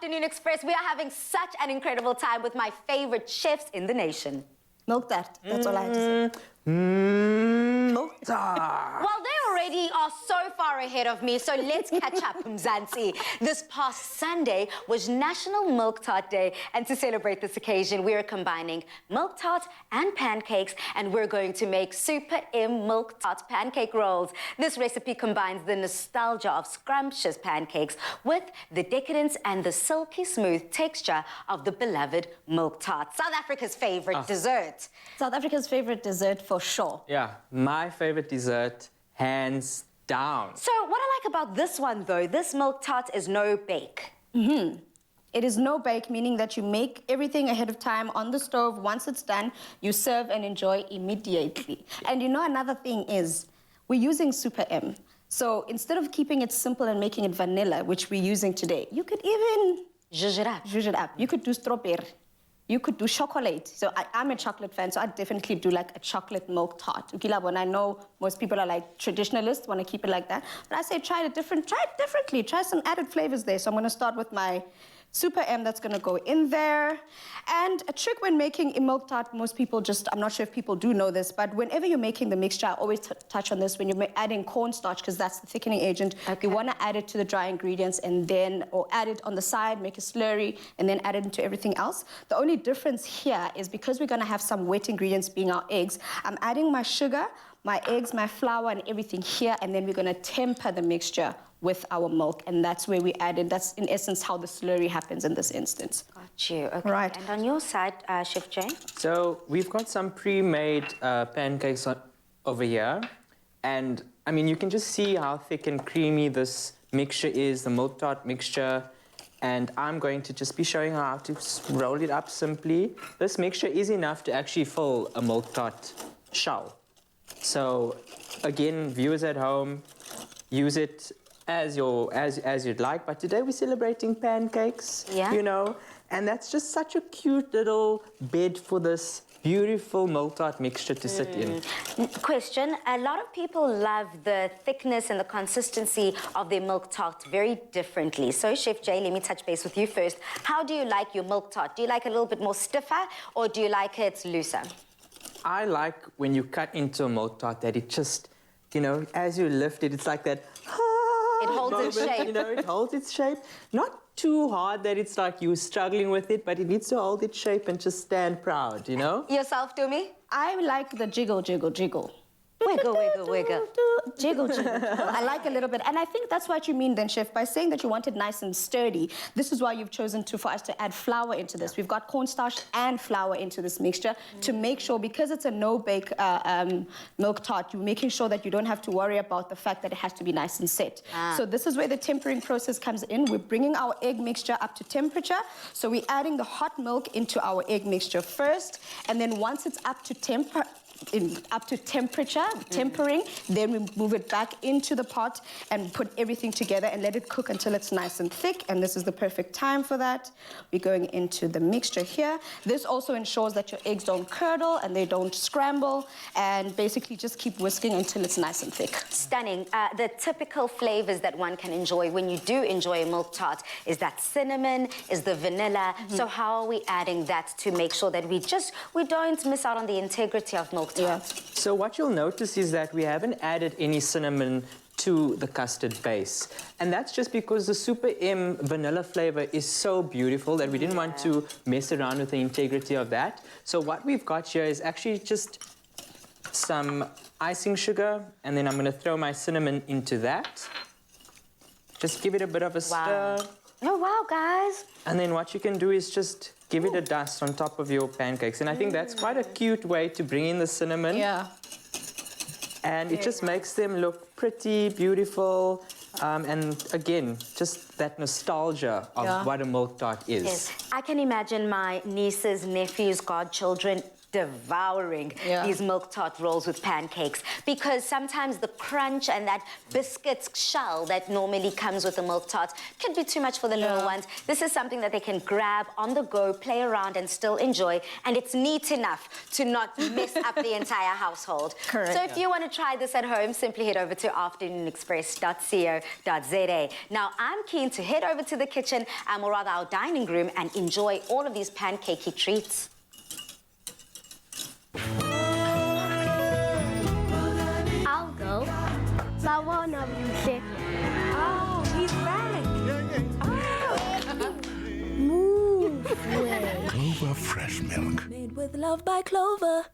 Afternoon Express. We are having such an incredible time with my favorite chefs in the nation. Milk Tart. That's all I have to say. Milk Tart. Well, they already are so far ahead of me, so let's catch up, Mzansi. This past Sunday was National Milk Tart Day, and to celebrate this occasion, we are combining milk tart and pancakes, and we're going to make Super M Milk Tart pancake rolls. This recipe combines the nostalgia of scrumptious pancakes with the decadence and the silky smooth texture of the beloved milk tart, South Africa's favorite dessert. South Africa's favorite dessert for sure. Yeah, my favorite dessert, hands down. So what I like about this one, though, this milk tart is no bake. It is no bake, meaning that you make everything ahead of time on the stove. Once it's done, you serve and enjoy immediately. And you know, another thing is, we're using Super M. So instead of keeping it simple and making it vanilla, which we're using today, you could even Zhuzh it up. zhuzh it up. You could do strawberry. You could do chocolate. So I'm a chocolate fan, so I definitely do like a chocolate milk tart. Ukilabon, I know most people are like traditionalists, want to keep it like that. But I say try it differently. Try some added flavors there. So I'm going to start with my Super M that's going to go in there. And a trick when making a milk tart, most people just, I'm not sure if people do know this, but whenever you're making the mixture, I always touch on this, when you're adding cornstarch, because that's the thickening agent, you want to add it to the dry ingredients and then, or add it on the side, make a slurry, and then add it into everything else. The only difference here is because we're going to have some wet ingredients being our eggs, I'm adding my sugar, my eggs, my flour, and everything here, and then we're going to temper the mixture with our milk, and that's where we added, that's in essence how the slurry happens in this instance. Got you, okay. Right. And on your side, Chef Jane? So we've got some pre-made pancakes over here. And I mean, you can just see how thick and creamy this mixture is, the milk tart mixture. And I'm going to just be showing how to roll it up simply. This mixture is enough to actually fill a milk tart shell. So again, viewers at home, use it as you'd like, but today we're celebrating pancakes, you know, and that's just such a cute little bed for this beautiful milk tart mixture to sit in. Question, a lot of people love the thickness and the consistency of their milk tart very differently. So Chef Jay, let me touch base with you first. How do you like your milk tart? Do you like it a little bit more stiffer, or do you like it looser? I like when you cut into a milk tart that it just, you know, as you lift it, it's like that, it holds its shape. You know, it holds its shape. Not too hard that it's like you're struggling with it, but it needs to hold its shape and just stand proud, you know? Yourself, Dumi? I like the jiggle, jiggle, jiggle. Wiggle, wiggle, wiggle. Jiggle, jiggle. I like a little bit. And I think that's what you mean then, Chef, by saying that you want it nice and sturdy. This is why you've chosen for us to add flour into this. We've got cornstarch and flour into this mixture to make sure, because it's a no-bake milk tart, you're making sure that you don't have to worry about the fact that it has to be nice and set. So this is where the tempering process comes in. We're bringing our egg mixture up to temperature. So we're adding the hot milk into our egg mixture first. And then once it's up to temperature, tempering, then we move it back into the pot and put everything together and let it cook until it's nice and thick, and this is the perfect time for that. We're going into the mixture here. This also ensures that your eggs don't curdle and they don't scramble, and basically just keep whisking until it's nice and thick. Stunning. The typical flavors that one can enjoy when you do enjoy a milk tart is that cinnamon, is the vanilla. So how are we adding that to make sure that we don't miss out on the integrity of milk tart? Yeah. So what you'll notice is that we haven't added any cinnamon to the custard base. And that's just because the Super M vanilla flavor is so beautiful that we didn't want to mess around with the integrity of that. So what we've got here is actually just some icing sugar, and then I'm going to throw my cinnamon into that. Just give it a bit of a stir. Oh, wow, guys. And then what you can do is just give it a dust on top of your pancakes. And I think that's quite a cute way to bring in the cinnamon. Yeah. And it just makes them look pretty, beautiful. And again, just that nostalgia of what a milk tart is. Yes. I can imagine my nieces, nephews, godchildren devouring these milk tart rolls with pancakes, because sometimes the crunch and that biscuit shell that normally comes with the milk tart can be too much for the little ones. This is something that they can grab on the go, play around and still enjoy, and it's neat enough to not mess up the entire household. Correct. So if you want to try this at home, simply head over to afternoonexpress.co.za. Now I'm keen to head over to the kitchen, or rather our dining room, and enjoy all of these pancakey treats. I'll go. Lawana music. Oh, he's back. Move way. Clover fresh milk. Made with love by Clover.